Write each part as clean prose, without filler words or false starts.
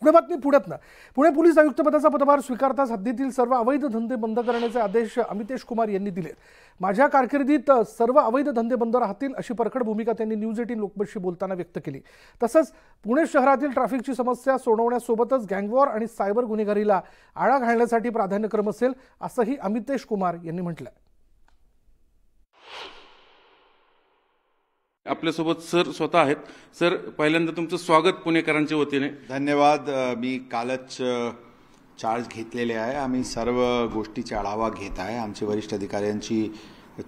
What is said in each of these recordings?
पुणे बातमी पुण्यातनं. पुणे पोलीस आयुक्तपदाचा पदभार स्वीकारताच हद्दीतील सर्व अवैध धंदे बंद करण्याचे आदेश अमितेश कुमार यांनी दिले. माझ्या कारकिर्दीत सर्व अवैध धंदे बंद राहतील अशी परखड भूमिका त्यांनी न्यूज 18 लोकमतशी बोलताना व्यक्त केली. तसंच पुणे शहरातील ट्रॅफिकची समस्या सोडवण्यासोबतच गँगवॉर आणि सायबर गुन्हेगारीला आळा घालण्यासाठी प्राधान्यक्रम असेल असंही अमितेश कुमार यांनी म्हटलं. आपल्यासोबत सर स्वतः आहेत. सर, पहिल्यांदा तुमचं स्वागत पुणेकरांच्या वतीने. धन्यवाद. मी कालच चार्ज घेतलेले आहे. आम्ही सर्व गोष्टीचा आढावा घेत आहे. आमचे वरिष्ठ अधिकाऱ्यांची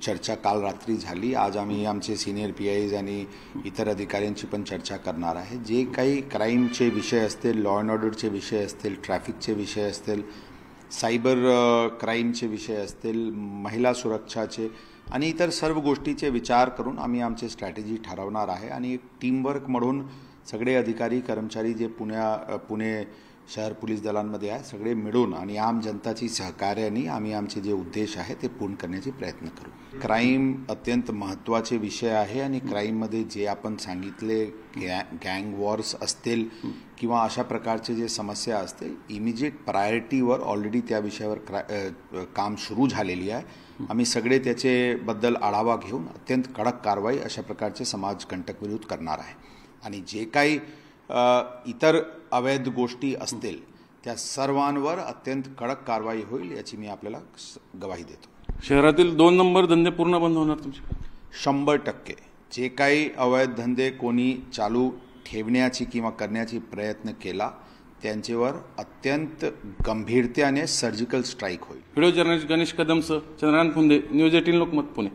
चर्चा काल रात्री झाली. आज आम्ही आमचे सिनियर PIs आणि इतर अधिकाऱ्यांची पण चर्चा करणार आहे. जे काही क्राईमचे विषय असतील, लॉ अँड ऑर्डरचे विषय असतील, ट्रॅफिकचे विषय असतील, सायबर क्राईमचे विषय असतील, महिला सुरक्षाचे आणि इतर सर्व गोष्टीचे विचार करून आम्ही आमची स्ट्रॅटेजी ठरवणार आहे. आणि एक टीमवर्क म्हणून सगळे अधिकारी कर्मचारी जे पुणे शहर पोलीस दलांमध्ये आहे सगळे मिळून आणि आम जनताची सहकार्याने आम्ही आमचे जे उद्देश आहे ते पूर्ण करण्याचे प्रयत्न करू. क्राईम अत्यंत महत्त्वाचे विषय आहे आणि क्राईममध्ये जे आपण सांगितले गँग वॉर्स असतील किंवा अशा प्रकारचे जे समस्या असतील, इमिजिएट प्रायोरिटीवर ऑलरेडी त्या विषयावर काम सुरू झालेली आहे. आम्ही सगळे त्याच्याबद्दल आढावा घेऊन अत्यंत कडक कारवाई अशा प्रकारचे समाजकंटक विरोध करणार आहे. आणि जे काही इतर अवैध गोष्टी असतील त्या सर्वांवर अत्यंत कडक कारवाई होईल याची मी आपल्याला ग्वाही देतो. शहरातील 2 नंबर धंदे पूर्ण बंद होणार तुमचे? 100%. जे काही अवैध धंदे कोणी चालू ठेवण्याची किंवा करण्याची प्रयत्न केला त्यांच्यावर अत्यंत गंभीरतेने सर्जिकल स्ट्राईक होईल. Video journalist Ganesh Kadam, Chandrakant Phunde, news 18 Lokmat, Pune.